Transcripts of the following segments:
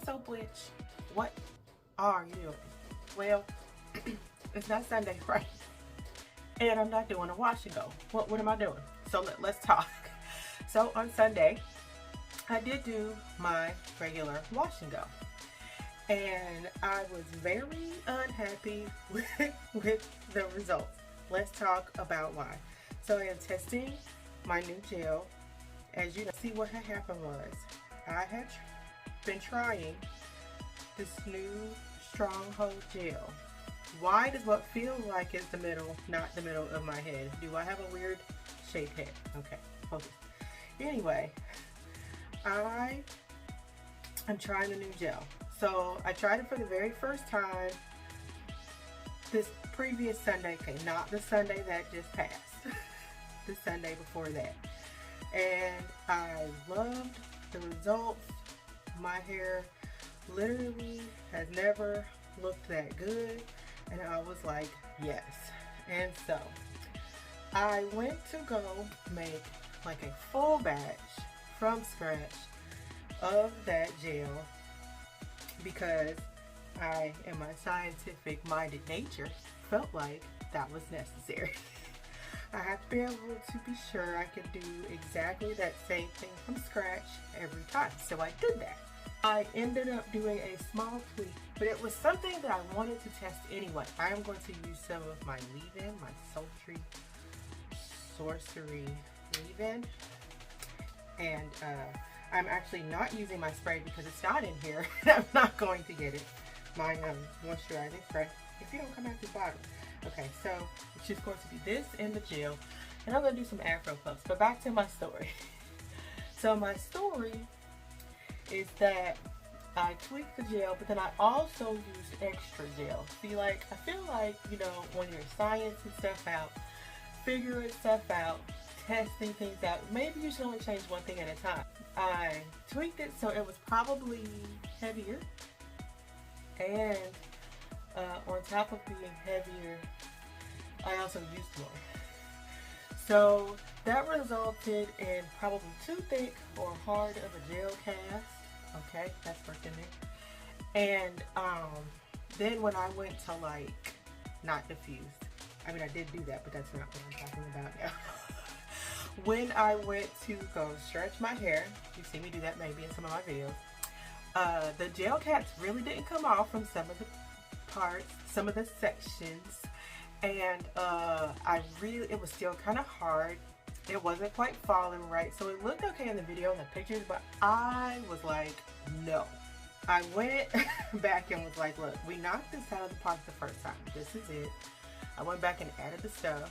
Soap Witch, what are you doing? Well, it's not Sunday, right? And I'm not doing a wash and go. What am I doing? So let's talk. So on Sunday, I did do my regular wash and go. And I was very unhappy with the results. Let's talk about why. So I am testing my new gel. As you know, see what had happened was I had been trying this new Stronghold gel. Why does what feels like is the middle, not the middle of my head? Do I have a weird shaped head? Okay, focus. Anyway, I'm trying a new gel. So I tried it for the very first time this previous Sunday. Okay, not the Sunday that just passed. The Sunday before that. And I loved the results. My hair literally has never looked that good. And I was like, yes. And so I went to go make like a full batch from scratch of that gel because I, in my scientific minded nature, felt like that was necessary. I have to be able to be sure I could do exactly that same thing from scratch every time. So I did that. I ended up doing a small tweak, but it was something that I wanted to test anyway. I am going to use some of my leave-in, my sultry sorcery leave-in. And I'm actually not using my spray because it's not in here. I'm not going to get it. My moisturizing spray. If you don't come out the bottom. Okay, so it's just going to be this and the gel. And I'm going to do some afro puffs. But back to my story. So my story is that I tweaked the gel, but then I also used extra gel. See, like, I feel like, you know, when you're sciencing stuff out, figuring stuff out, testing things out, maybe you should only change one thing at a time. I tweaked it so it was probably heavier, and on top of being heavier, I also used more. So that resulted in probably too thick or hard of a gel cast. Okay, that's working there. And then when I went to like, not diffused, I mean I did do that, but that's not what I'm talking about now. When I went to go stretch my hair, you see me do that maybe in some of my videos, the gel caps really didn't come off from some of the parts, some of the sections, and it was still kind of hard. It wasn't quite falling right, so it looked okay in the video and the pictures, but I was like, no. I went back and was like, look, we knocked this out of the park the first time. This is it. I went back and added the stuff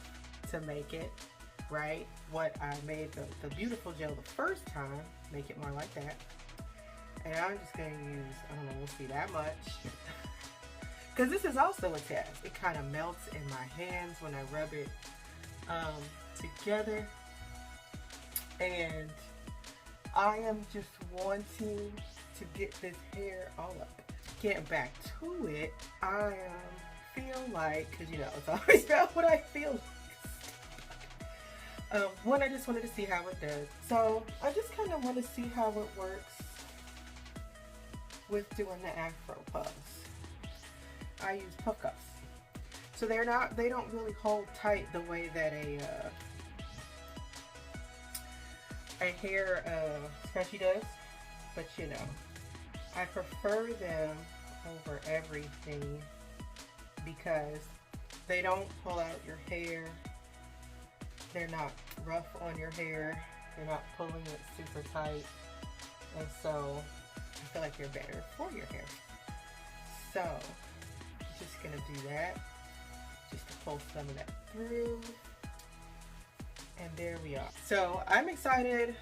to make it right. What I made the beautiful gel the first time, make it more like that. And I'm just going to use, I don't know, we'll see that much. Because this is also a test. It kind of melts in my hands when I rub it together. And I am just wanting to get this hair all up. Getting back to it, I feel like, because you know, it's always about what I feel like. One, I just wanted to see how it does. So I just kind of want to see how it works with doing the afro puffs. I use puff cups. So they don't really hold tight the way that a hair scrunchie does, but you know, I prefer them over everything because they don't pull out your hair, they're not rough on your hair, they're not pulling it super tight, and so I feel like they're better for your hair. So I'm just gonna do that just to pull some of that through. And there we are. So I'm excited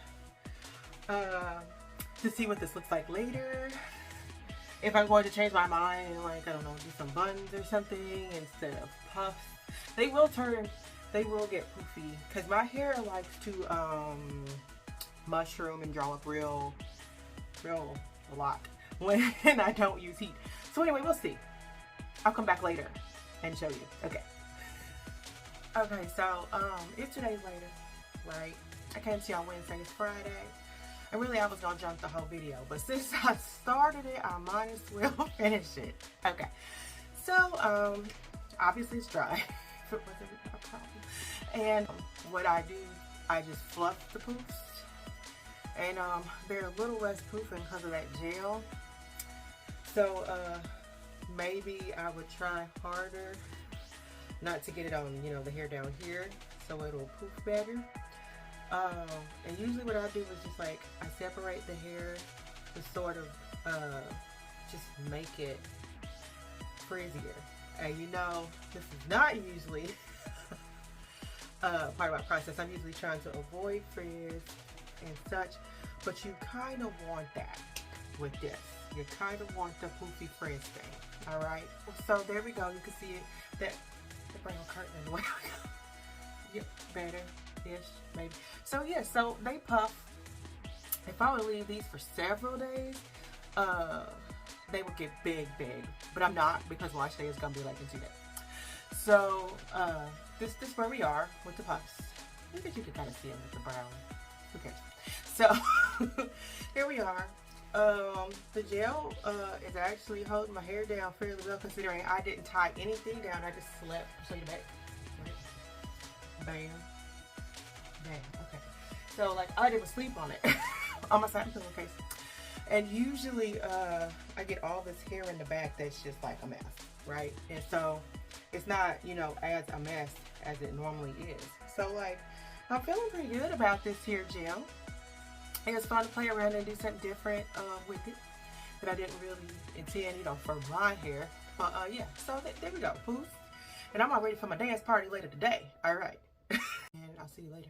to see what this looks like later. If I'm going to change my mind and, like, I don't know, do some buns or something instead of puffs. They will get poofy because my hair likes to mushroom and draw up real a lot when I don't use heat. So anyway, we'll see. I'll come back later and show you. Okay. Okay, so it's 2 days later, right? I came to you on Wednesday, it's Friday. And really I was gonna jump the whole video, but since I started started it, I might as well finish it. Okay, so obviously it's dry. If it wasn't a problem. And what I do, I just fluff the poofs, and they're a little less poofing because of that gel. So maybe I would try harder not to get it on, you know, the hair down here, so it'll poof better. And usually what I do is just like I separate the hair to sort of just make it frizzier. And you know, this is not usually part of my process. I'm usually trying to avoid frizz and such, but you kind of want that with this. You kind of want the poofy frizz thing. All right. So there we go. You can see it. That bring a curtain in the way. Yep, better-ish, maybe. So yeah, so they puff. If I would leave these for several days, they would get big. But I'm not, because wash day is gonna be like in 2 days. So this where we are with the puffs. I think you can kind of see them with the brown. Who cares? So here we are. The gel is actually holding my hair down fairly well, considering I didn't tie anything down. I just slept. Show you back. Bam. Bam. Okay. So like all I did was sleep on it on my satin pillowcase. And usually I get all this hair in the back that's just like a mess, right? And so it's not, you know, as a mess as it normally is. So like I'm feeling pretty good about this here gel. It was fun to play around and do something different with it that I didn't really intend, you know, for my hair. But yeah, so there we go, poof. And I'm all ready for my dance party later today. All right. And I'll see you later.